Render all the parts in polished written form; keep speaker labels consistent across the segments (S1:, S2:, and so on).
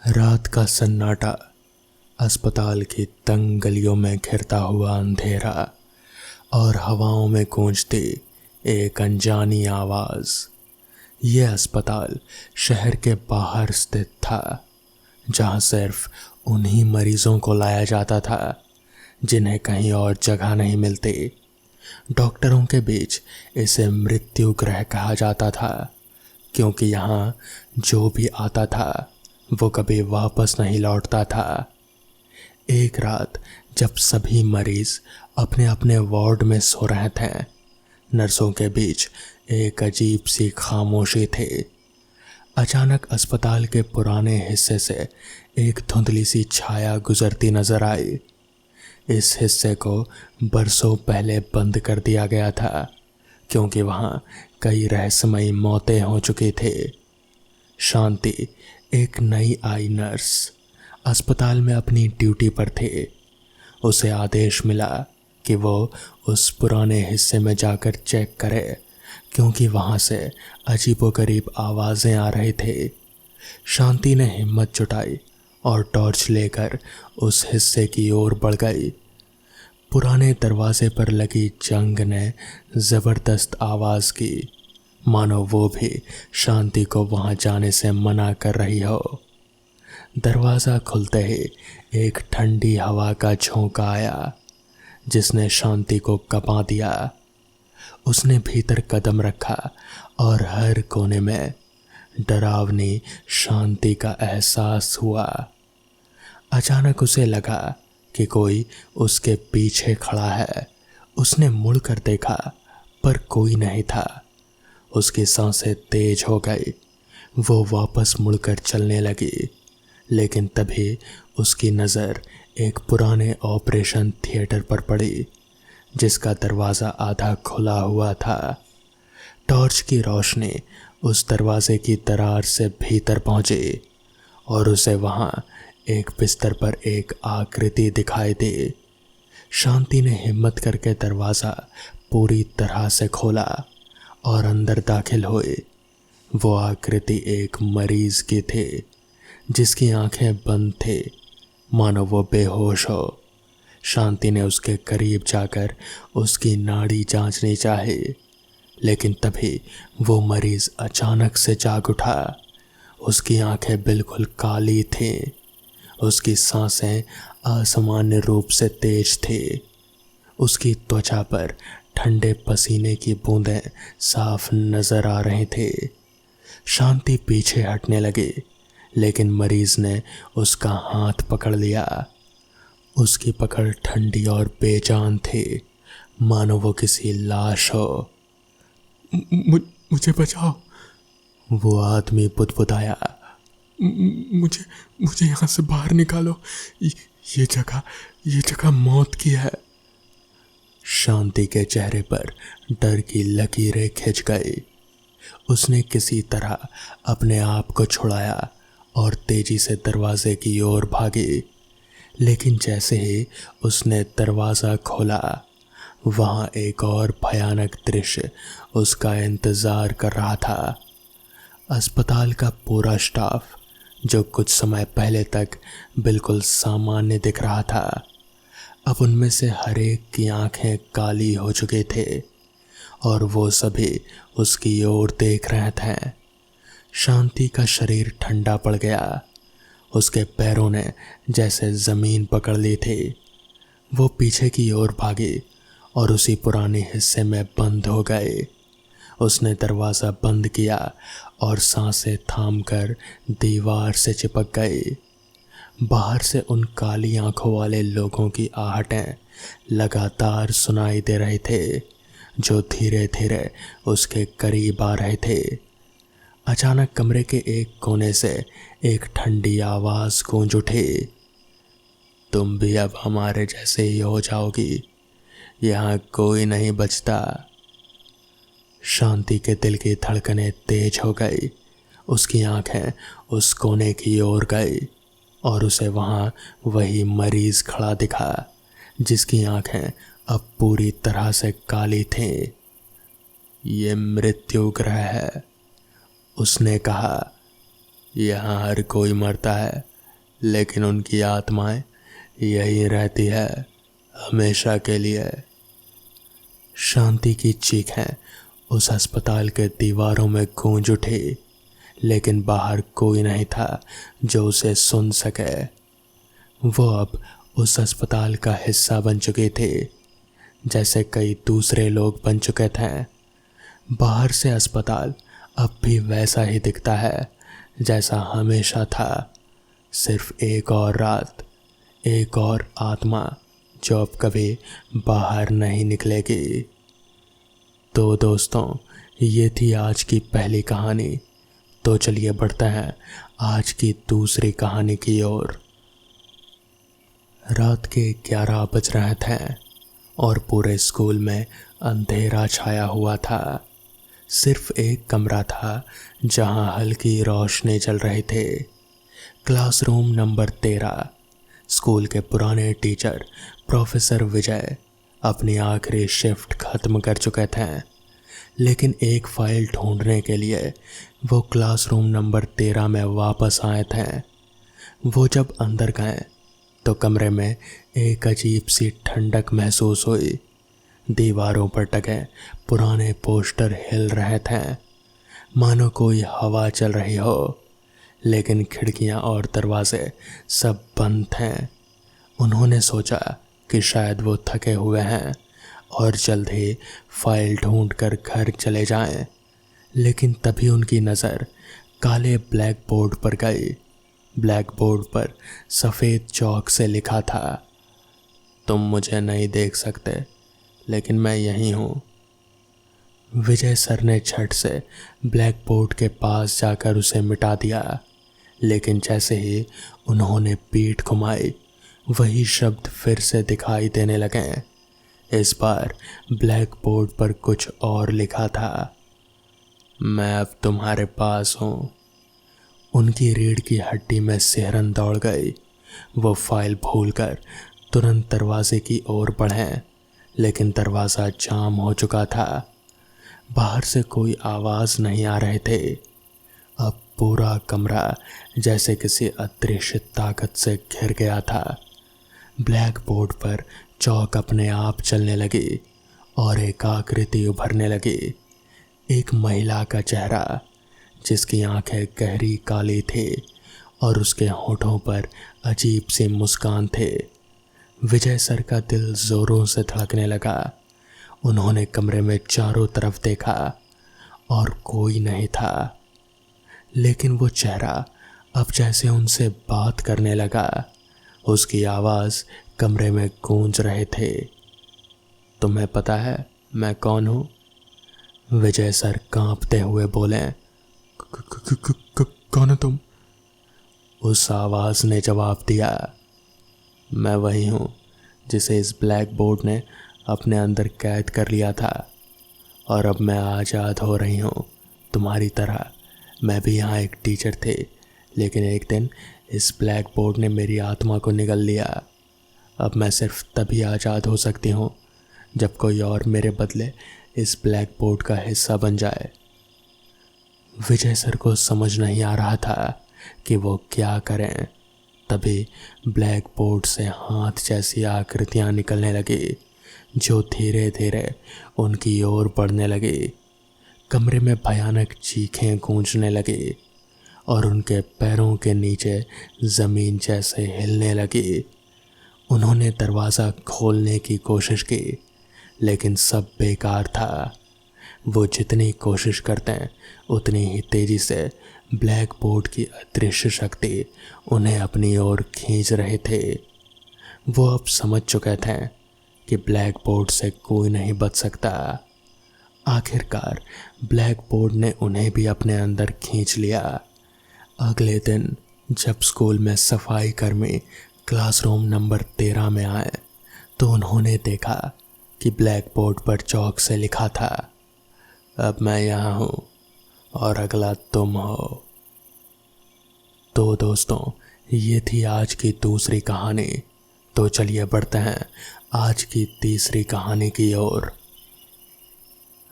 S1: रात का सन्नाटा, अस्पताल की तंग गलियों में घिरता हुआ अंधेरा और हवाओं में गूंजती एक अनजानी आवाज। ये अस्पताल शहर के बाहर स्थित था, जहां सिर्फ उन्हीं मरीजों को लाया जाता था जिन्हें कहीं और जगह नहीं मिलती। डॉक्टरों के बीच इसे मृत्यु गृह कहा जाता था, क्योंकि यहाँ जो भी आता था वो कभी वापस नहीं लौटता था। एक रात जब सभी मरीज अपने अपने वार्ड में सो रहे थे, नर्सों के बीच एक अजीब सी खामोशी थी। अचानक अस्पताल के पुराने हिस्से से एक धुंधली सी छाया गुजरती नजर आई। इस हिस्से को बरसों पहले बंद कर दिया गया था, क्योंकि वहाँ कई रहस्यमयी मौतें हो चुकी थी। शांति, एक नई आई नर्स, अस्पताल में अपनी ड्यूटी पर थी। उसे आदेश मिला कि वो उस पुराने हिस्से में जाकर चेक करे, क्योंकि वहाँ से अजीबोगरीब आवाज़ें आ रही थी। शांति ने हिम्मत जुटाई और टॉर्च लेकर उस हिस्से की ओर बढ़ गई। पुराने दरवाजे पर लगी जंग ने ज़बरदस्त आवाज़ की, मानो वो भी शांति को वहाँ जाने से मना कर रही हो। दरवाज़ा खुलते ही एक ठंडी हवा का झोंका आया, जिसने शांति को कंपा दिया। उसने भीतर कदम रखा और हर कोने में डरावनी शांति का एहसास हुआ। अचानक उसे लगा कि कोई उसके पीछे खड़ा है। उसने मुड़कर देखा, पर कोई नहीं था। उसकी सांसें तेज हो गई। वो वापस मुड़कर चलने लगी, लेकिन तभी उसकी नज़र एक पुराने ऑपरेशन थिएटर पर पड़ी, जिसका दरवाज़ा आधा खुला हुआ था। टॉर्च की रोशनी उस दरवाजे की दरार से भीतर पहुंची और उसे वहां एक बिस्तर पर एक आकृति दिखाई दी। शांति ने हिम्मत करके दरवाज़ा पूरी तरह से खोला और अंदर दाखिल हुई। वो आकृति एक मरीज की थी, जिसकी आंखें बंद थी, मानो वो बेहोश हो। शांति ने उसके करीब जाकर उसकी नाड़ी जांचनी चाही, लेकिन तभी वो मरीज अचानक से जाग उठा। उसकी आंखें बिल्कुल काली थीं। उसकी सांसें असामान्य रूप से तेज थी। उसकी त्वचा पर ठंडे पसीने की बूंदें साफ नजर आ रही थी। शांति पीछे हटने लगी, लेकिन मरीज ने उसका हाथ पकड़ लिया। उसकी पकड़ ठंडी और बेजान थी, मानो वो किसी लाश हो।
S2: मुझे बचाओ।
S1: वो आदमी बुदबुदाया।
S2: मुझे मुझे यहाँ से बाहर निकालो। ये जगह मौत की है।
S1: शांति के चेहरे पर डर की लकीरें खिंच गई। उसने किसी तरह अपने आप को छुड़ाया और तेजी से दरवाजे की ओर भागी। लेकिन जैसे ही उसने दरवाज़ा खोला, वहाँ एक और भयानक दृश्य उसका इंतज़ार कर रहा था। अस्पताल का पूरा स्टाफ, जो कुछ समय पहले तक बिल्कुल सामान्य दिख रहा था, अब उनमें से हर एक की आंखें काली हो चुके थे और वो सभी उसकी ओर देख रहे थे। शांति का शरीर ठंडा पड़ गया। उसके पैरों ने जैसे ज़मीन पकड़ ली थी। वो पीछे की ओर भागी और उसी पुराने हिस्से में बंद हो गए। उसने दरवाज़ा बंद किया और सांसें थामकर दीवार से चिपक गई। बाहर से उन काली आंखों वाले लोगों की आहटें लगातार सुनाई दे रहे थे, जो धीरे धीरे उसके करीब आ रहे थे। अचानक कमरे के एक कोने से एक ठंडी आवाज़ गूंज उठी। तुम भी अब हमारे जैसे ही हो जाओगी। यहाँ कोई नहीं बचता। शांति के दिल की धड़कनें तेज हो गई। उसकी आंखें उस कोने की ओर गई और उसे वहाँ वही मरीज खड़ा दिखा, जिसकी आंखें अब पूरी तरह से काली थीं। ये मृत्यु ग्रह है, उसने कहा। यहाँ हर कोई मरता है, लेकिन उनकी आत्माएं यही रहती है हमेशा के लिए। शांति की चीखें उस अस्पताल के दीवारों में गूंज उठी, लेकिन बाहर कोई नहीं था जो उसे सुन सके। वो अब उस अस्पताल का हिस्सा बन चुकी थी, जैसे कई दूसरे लोग बन चुके थे। बाहर से अस्पताल अब भी वैसा ही दिखता है जैसा हमेशा था, सिर्फ एक और रात, एक और आत्मा जो अब कभी बाहर नहीं निकलेगी। तो दोस्तों, ये थी आज की पहली कहानी। तो चलिए बढ़ते हैं आज की दूसरी कहानी की ओर। रात के 11 बज रहे थे और पूरे स्कूल में अंधेरा छाया हुआ था। सिर्फ एक कमरा था जहां हल्की रोशनी चल रही थी। Classroom number 13। स्कूल के पुराने टीचर प्रोफेसर विजय अपनी आखिरी शिफ्ट खत्म कर चुके थे, लेकिन एक फाइल ढूंढने के लिए वो क्लासरूम नंबर 13 में वापस आए थे। वो जब अंदर गए तो कमरे में एक अजीब सी ठंडक महसूस हुई। दीवारों पर टके पुराने पोस्टर हिल रहे थे, मानो कोई हवा चल रही हो, लेकिन खिड़कियां और दरवाजे सब बंद थे। उन्होंने सोचा कि शायद वो थके हुए हैं और जल्द ही फाइल ढूंढकर घर चले जाएं, लेकिन तभी उनकी नज़र काले ब्लैक बोर्ड पर गई। ब्लैक बोर्ड पर सफ़ेद चौक से लिखा था, तुम मुझे नहीं देख सकते, लेकिन मैं यहीं हूँ। विजय सर ने झट से ब्लैक बोर्ड के पास जाकर उसे मिटा दिया, लेकिन जैसे ही उन्होंने पीठ घुमाई, वही शब्द फिर से दिखाई देने लगे। इस बार ब्लैक बोर्ड पर कुछ और लिखा था, मैं अब तुम्हारे पास हूँ। उनकी रीढ़ की हड्डी में सिहरन दौड़ गई। वो फाइल भूलकर तुरंत दरवाजे की ओर बढ़े, लेकिन दरवाज़ा जाम हो चुका था। बाहर से कोई आवाज़ नहीं आ रहे थे। अब पूरा कमरा जैसे किसी अदृश्य ताकत से घिर गया था। ब्लैक बोर्ड पर चौक अपने आप चलने लगी और एक आकृति उभरने लगी। एक महिला का चेहरा, जिसकी आंखें गहरी काली थी और उसके होठों पर अजीब सी मुस्कान थे। विजय सर का दिल जोरों से धड़कने लगा। उन्होंने कमरे में चारों तरफ देखा और कोई नहीं था, लेकिन वो चेहरा अब जैसे उनसे बात करने लगा। उसकी आवाज़ कमरे में गूंज रहे थे, तुम्हें पता है मैं कौन हूँ? विजय सर कांपते हुए बोले,
S2: कौन है तुम?
S1: उस आवाज़ ने जवाब दिया, मैं वही हूँ जिसे इस ब्लैक बोर्ड ने अपने अंदर कैद कर लिया था, और अब मैं आज़ाद हो रही हूँ तुम्हारी तरह। मैं भी यहाँ एक टीचर थी, लेकिन एक दिन इस ब्लैक बोर्ड ने मेरी आत्मा को निगल लिया। अब मैं सिर्फ तभी आज़ाद हो सकती हूँ जब कोई और मेरे बदले इस ब्लैक बोर्ड का हिस्सा बन जाए। विजय सर को समझ नहीं आ रहा था कि वो क्या करें। तभी ब्लैक बोर्ड से हाथ जैसी आकृतियाँ निकलने लगी, जो धीरे धीरे उनकी ओर बढ़ने लगी। कमरे में भयानक चीखें गूंजने लगी और उनके पैरों के नीचे ज़मीन जैसे हिलने लगी। उन्होंने दरवाज़ा खोलने की कोशिश की, लेकिन सब बेकार था। वो जितनी कोशिश करते उतनी ही तेज़ी से ब्लैक बोर्ड की अदृश्य शक्ति उन्हें अपनी ओर खींच रहे थे। वो अब समझ चुके थे कि ब्लैक बोर्ड से कोई नहीं बच सकता। आखिरकार ब्लैक बोर्ड ने उन्हें भी अपने अंदर खींच लिया। अगले दिन जब स्कूल में सफाई कर्मी क्लासरूम नंबर 13 में आए, तो उन्होंने देखा कि ब्लैक बोर्ड पर चौक से लिखा था, अब मैं यहाँ हूँ और अगला तुम हो। तो दोस्तों, ये थी आज की दूसरी कहानी। तो चलिए बढ़ते हैं आज की तीसरी कहानी की ओर।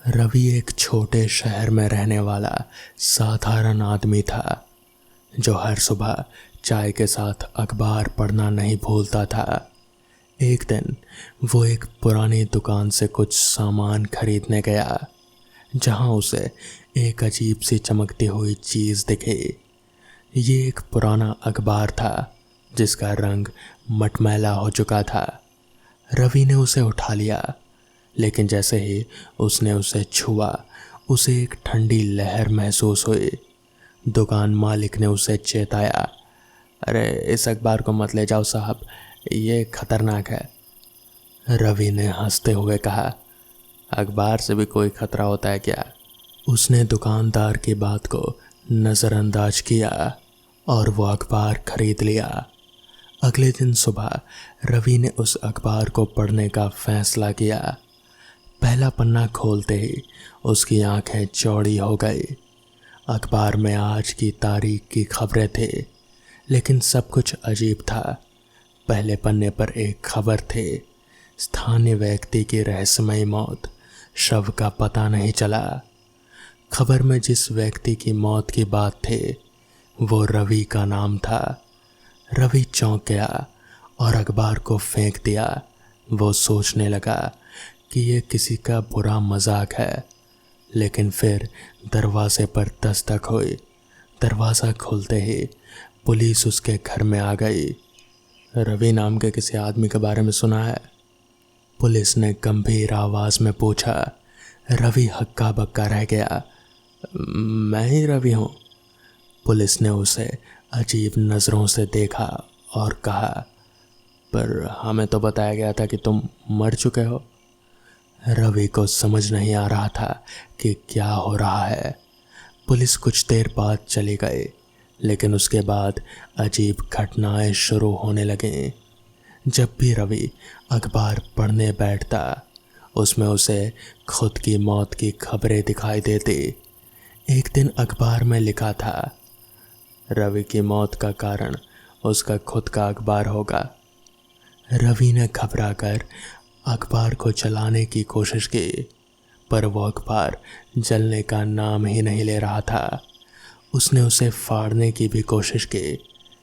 S1: रवि एक छोटे शहर में रहने वाला साधारण आदमी था, जो हर सुबह चाय के साथ अखबार पढ़ना नहीं भूलता था। एक दिन वो एक पुरानी दुकान से कुछ सामान खरीदने गया, जहां उसे एक अजीब सी चमकती हुई चीज़ दिखी। ये एक पुराना अखबार था जिसका रंग मटमैला हो चुका था। रवि ने उसे उठा लिया, लेकिन जैसे ही उसने उसे छुआ उसे एक ठंडी लहर महसूस हुई। दुकान मालिक ने उसे चेताया, अरे इस अखबार को मत ले जाओ साहब, ये खतरनाक है। रवि ने हंसते हुए कहा, अखबार से भी कोई खतरा होता है क्या? उसने दुकानदार की बात को नज़रअंदाज किया और वो अखबार खरीद लिया। अगले दिन सुबह रवि ने उस अखबार को पढ़ने का फैसला किया। पहला पन्ना खोलते ही उसकी आंखें चौड़ी हो गई। अखबार में आज की तारीख की खबरें थी, लेकिन सब कुछ अजीब था। पहले पन्ने पर एक खबर थी, स्थानीय व्यक्ति की रहस्यमयी मौत, शव का पता नहीं चला। खबर में जिस व्यक्ति की मौत की बात थी वो रवि का नाम था। रवि चौंक गया और अखबार को फेंक दिया। वो सोचने लगा कि ये किसी का बुरा मजाक है, लेकिन फिर दरवाजे पर दस्तक हुई। दरवाज़ा खुलते ही पुलिस उसके घर में आ गई। रवि नाम के किसी आदमी के बारे में सुना है? पुलिस ने गंभीर आवाज़ में पूछा। रवि हक्का बक्का रह गया। मैं ही रवि हूँ। पुलिस ने उसे अजीब नज़रों से देखा और कहा, पर हमें तो बताया गया था कि तुम मर चुके हो। रवि को समझ नहीं आ रहा था कि क्या हो रहा है। पुलिस कुछ देर बाद चली गई, लेकिन उसके बाद अजीब घटनाएं शुरू होने लगीं। जब भी रवि अखबार पढ़ने बैठता, उसमें उसे खुद की मौत की खबरें दिखाई देती। एक दिन अखबार में लिखा था, रवि की मौत का कारण उसका खुद का अखबार होगा। रवि ने घबराकर अखबार को जलाने की कोशिश की, पर वो अखबार जलने का नाम ही नहीं ले रहा था। उसने उसे फाड़ने की भी कोशिश की,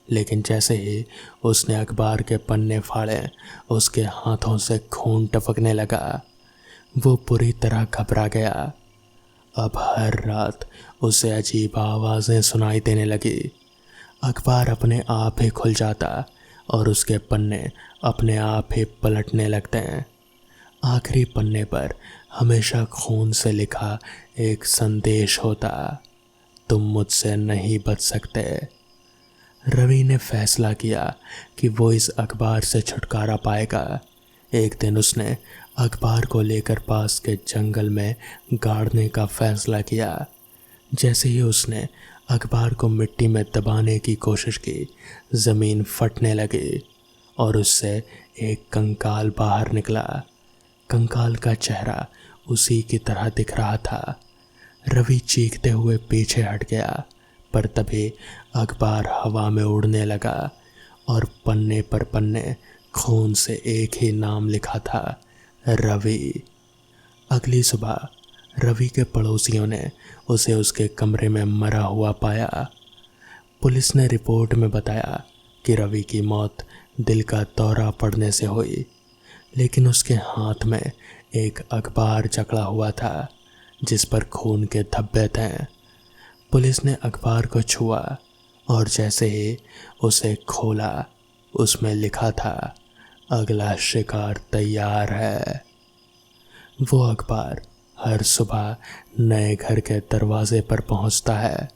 S1: लेकिन जैसे ही उसने अखबार के पन्ने फाड़े, उसके हाथों से खून टपकने लगा। वो पूरी तरह घबरा गया। अब हर रात उसे अजीब आवाज़ें सुनाई देने लगी। अखबार अपने आप ही खुल जाता और उसके पन्ने अपने आप ही पलटने लगते हैं। आखिरी पन्ने पर हमेशा खून से लिखा एक संदेश होता, तुम मुझसे नहीं बच सकते। रवि ने फैसला किया कि वो इस अखबार से छुटकारा पाएगा। एक दिन उसने अखबार को लेकर पास के जंगल में गाड़ने का फैसला किया। जैसे ही उसने अखबार को मिट्टी में दबाने की कोशिश की, ज़मीन फटने लगी और उससे एक कंकाल बाहर निकला। कंकाल का चेहरा उसी की तरह दिख रहा था। रवि चीखते हुए पीछे हट गया, पर तभी अखबार हवा में उड़ने लगा और पन्ने पर पन्ने खून से एक ही नाम लिखा था, रवि। अगली सुबह रवि के पड़ोसियों ने उसे उसके कमरे में मरा हुआ पाया। पुलिस ने रिपोर्ट में बताया कि रवि की मौत दिल का दौरा पड़ने से हुई, लेकिन उसके हाथ में एक अखबार जकड़ा हुआ था जिस पर खून के धब्बे थे। पुलिस ने अखबार को छुआ और जैसे ही उसे खोला, उसमें लिखा था, अगला शिकार तैयार है। वो अखबार हर सुबह नए घर के दरवाजे पर पहुंचता है।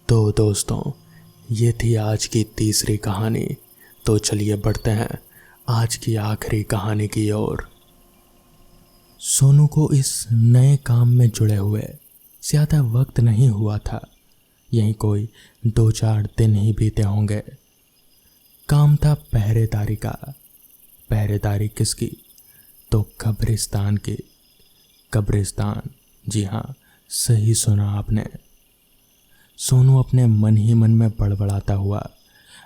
S1: तो दोस्तों, ये थी आज की तीसरी कहानी। तो चलिए बढ़ते हैं आज की आखिरी कहानी की ओर। सोनू को इस नए काम में जुड़े हुए ज़्यादा वक्त नहीं हुआ था। यहीं कोई 2-4 दिन ही बीते होंगे। काम था पहरेदारी का। पहरेदारी किसकी? तो कब्रिस्तान की। कब्रिस्तान, जी हाँ, सही सुना आपने। सोनू अपने मन ही मन में बड़बड़ाता हुआ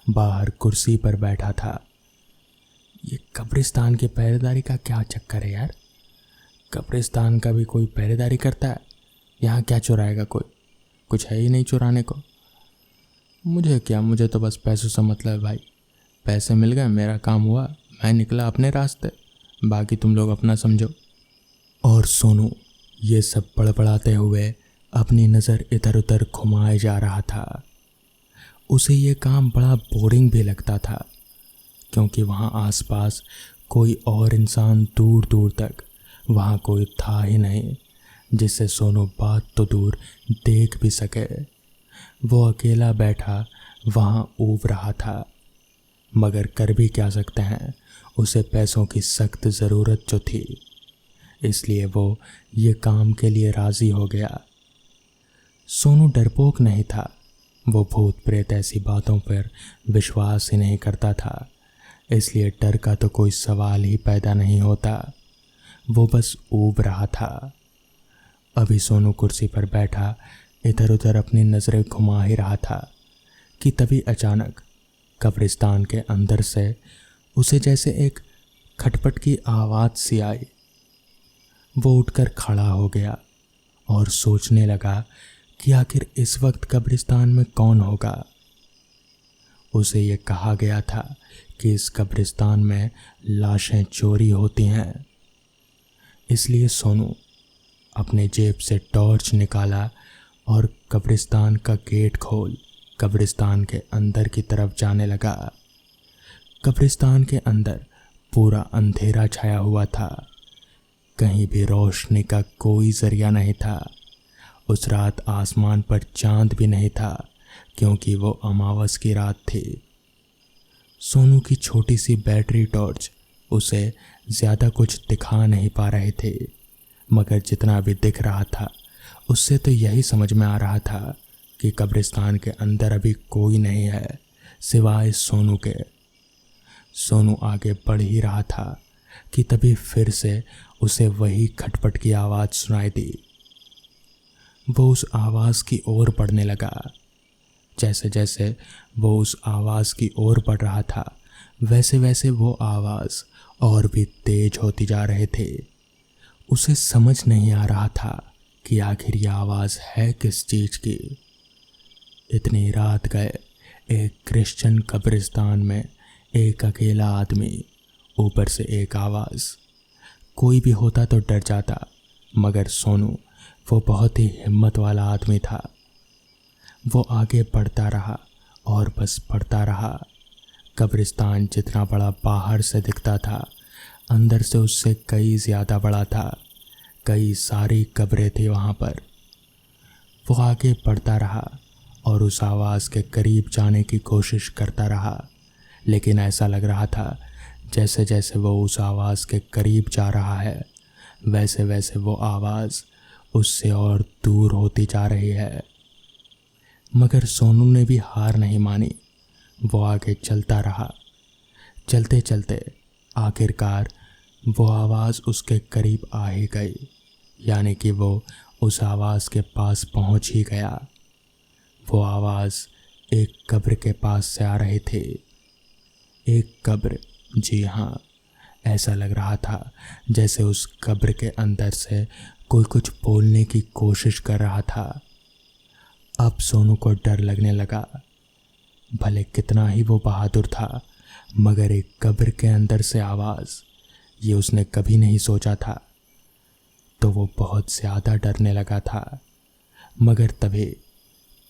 S1: बाहर कुर्सी पर बैठा था। ये कब्रिस्तान की पहरेदारी का क्या चक्कर है यार? कब्रिस्तान का भी कोई पहरेदारी करता है? यहाँ क्या चुराएगा कोई? कुछ है ही नहीं चुराने को। मुझे क्या, मुझे तो बस पैसों से मतलब है भाई। पैसे मिल गए, मेरा काम हुआ, मैं निकला अपने रास्ते, बाकी तुम लोग अपना समझो। और सोनू ये सब बड़बड़ाते हुए अपनी नज़र इधर उधर घुमाए जा रहा था। उसे ये काम बड़ा बोरिंग भी लगता था, क्योंकि वहाँ आसपास कोई और इंसान दूर दूर तक वहाँ कोई था ही नहीं जिससे सोनू बात तो दूर देख भी सके। वो अकेला बैठा वहाँ ऊब रहा था, मगर कर भी क्या सकते हैं, उसे पैसों की सख्त ज़रूरत जो थी, इसलिए वो ये काम के लिए राज़ी हो गया। सोनू डरपोक नहीं था, वो भूत प्रेत ऐसी बातों पर विश्वास ही नहीं करता था, इसलिए डर का तो कोई सवाल ही पैदा नहीं होता। वो बस ऊब रहा था। अभी सोनू कुर्सी पर बैठा इधर उधर अपनी नज़रें घुमा ही रहा था कि तभी अचानक कब्रिस्तान के अंदर से उसे जैसे एक खटपट की आवाज़ सी आई। वो उठकर खड़ा हो गया और सोचने लगा कि आखिर इस वक्त कब्रिस्तान में कौन होगा। उसे ये कहा गया था कि इस कब्रिस्तान में लाशें चोरी होती हैं, इसलिए सोनू अपने जेब से टॉर्च निकाला और कब्रिस्तान का गेट खोल कब्रिस्तान के अंदर की तरफ जाने लगा। कब्रिस्तान के अंदर पूरा अंधेरा छाया हुआ था, कहीं भी रोशनी का कोई जरिया नहीं था। उस रात आसमान पर चांद भी नहीं था, क्योंकि वो अमावस की रात थी। सोनू की छोटी सी बैटरी टॉर्च उसे ज़्यादा कुछ दिखा नहीं पा रहे थे, मगर जितना भी दिख रहा था उससे तो यही समझ में आ रहा था कि कब्रिस्तान के अंदर अभी कोई नहीं है सिवाय सोनू के। सोनू आगे बढ़ ही रहा था कि तभी फिर से उसे वही खटपट की आवाज़ सुनाई दी। वो उस आवाज़ की ओर बढ़ने लगा। जैसे जैसे वो उस आवाज़ की ओर बढ़ रहा था, वैसे वैसे वो आवाज़ और भी तेज होती जा रहे थे। उसे समझ नहीं आ रहा था कि आखिर ये आवाज़ है किस चीज़ की। इतनी रात गए एक क्रिश्चियन कब्रिस्तान में एक अकेला आदमी, ऊपर से एक आवाज़। कोई भी होता तो डर जाता, मगर सोनू वो बहुत ही हिम्मत वाला आदमी था। वो आगे बढ़ता रहा और बस बढ़ता रहा। कब्रिस्तान जितना बड़ा बाहर से दिखता था, अंदर से उससे कई ज़्यादा बड़ा था। कई सारी कब्रें थी वहाँ पर। वो आगे बढ़ता रहा और उस आवाज़ के करीब जाने की कोशिश करता रहा, लेकिन ऐसा लग रहा था जैसे जैसे वो उस आवाज़ के करीब जा रहा है, वैसे वैसे वो आवाज़ उससे और दूर होती जा रही है। मगर सोनू ने भी हार नहीं मानी। वो आगे चलता रहा। चलते चलते आखिरकार वो आवाज़ उसके करीब आ ही गई, यानी कि वो उस आवाज़ के पास पहुंच ही गया। वो आवाज़ एक कब्र के पास से आ रही थी। एक कब्र, जी हाँ, ऐसा लग रहा था जैसे उस कब्र के अंदर से कोई कुछ बोलने की कोशिश कर रहा था। अब सोनू को डर लगने लगा। भले कितना ही वो बहादुर था, मगर एक कब्र के अंदर से आवाज़, ये उसने कभी नहीं सोचा था। तो वो बहुत ज़्यादा डरने लगा था। मगर तभी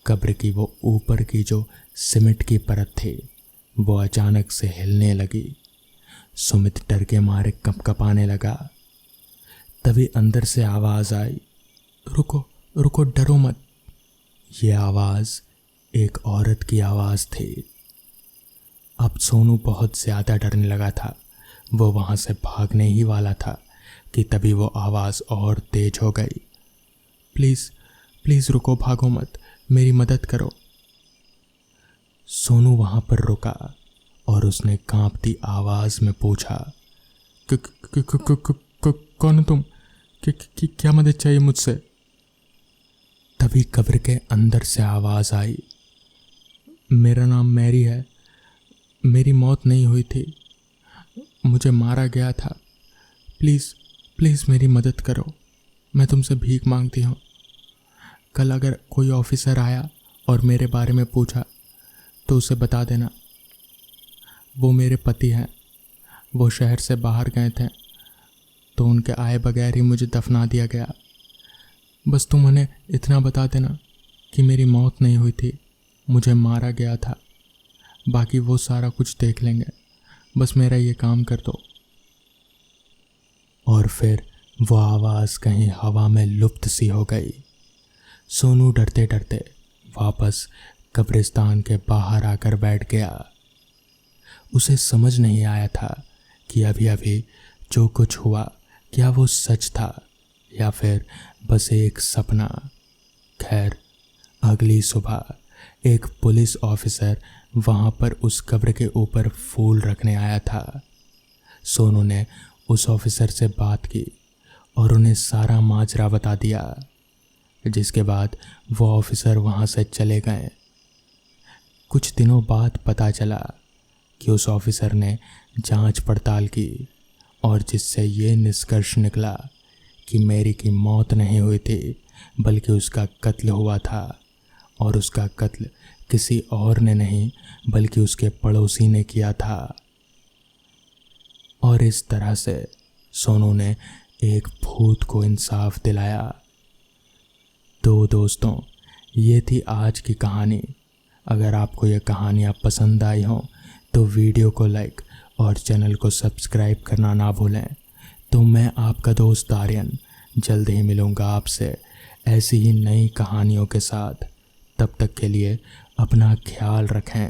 S1: कब्र की वो ऊपर की जो सीमेंट की परत थी, वो अचानक से हिलने लगी। सुमित डर के मारे कंपकपाने लगा। तभी अंदर से आवाज़ आई, रुको रुको, डरो मत। ये आवाज़ एक औरत की आवाज़ थी। अब सोनू बहुत ज़्यादा डरने लगा था। वो वहाँ से भागने ही वाला था कि तभी वो आवाज़ और तेज हो गई। प्लीज़ प्लीज़ रुको, भागो मत, मेरी मदद करो। सोनू वहाँ पर रुका और उसने कांपती आवाज़ में पूछा,
S2: कौन हो तुम? क्या मदद चाहिए मुझसे?
S1: तभी कब्र के अंदर से आवाज़ आई,
S2: मेरा नाम मैरी है। मेरी मौत नहीं हुई थी, मुझे मारा गया था। प्लीज़ प्लीज़ मेरी मदद करो, मैं तुमसे भीख मांगती हूँ। कल अगर कोई ऑफिसर आया और मेरे बारे में पूछा तो उसे बता देना। वो मेरे पति हैं, वो शहर से बाहर गए थे तो उनके आए बगैर ही मुझे दफना दिया गया। बस तुम उन्हें इतना बता देना कि मेरी मौत नहीं हुई थी, मुझे मारा गया था। बाकी वो सारा कुछ देख लेंगे, बस मेरा ये काम कर दो।
S1: और फिर वो आवाज़ कहीं हवा में लुप्त सी हो गई। सोनू डरते डरते वापस कब्रिस्तान के बाहर आकर बैठ गया। उसे समझ नहीं आया था कि अभी अभी जो कुछ हुआ क्या वो सच था या फिर बस एक सपना। खैर, अगली सुबह एक पुलिस ऑफिसर वहाँ पर उस कब्र के ऊपर फूल रखने आया था। सोनू ने उस ऑफिसर से बात की और उन्हें सारा माजरा बता दिया, जिसके बाद वो ऑफिसर वहाँ से चले गए। कुछ दिनों बाद पता चला कि उस ऑफिसर ने जांच पड़ताल की और जिससे ये निष्कर्ष निकला कि मैरी की मौत नहीं हुई थी बल्कि उसका कत्ल हुआ था, और उसका कत्ल किसी और ने नहीं बल्कि उसके पड़ोसी ने किया था। और इस तरह से सोनू ने एक भूत को इंसाफ दिलाया। तो दोस्तों, ये थी आज की कहानी। अगर आपको ये कहानियाँ पसंद आई हों तो वीडियो को लाइक और चैनल को सब्सक्राइब करना ना भूलें। तो मैं आपका दोस्त आर्यन जल्द ही मिलूँगा आपसे ऐसी ही नई कहानियों के साथ। तब तक के लिए अपना ख्याल रखें।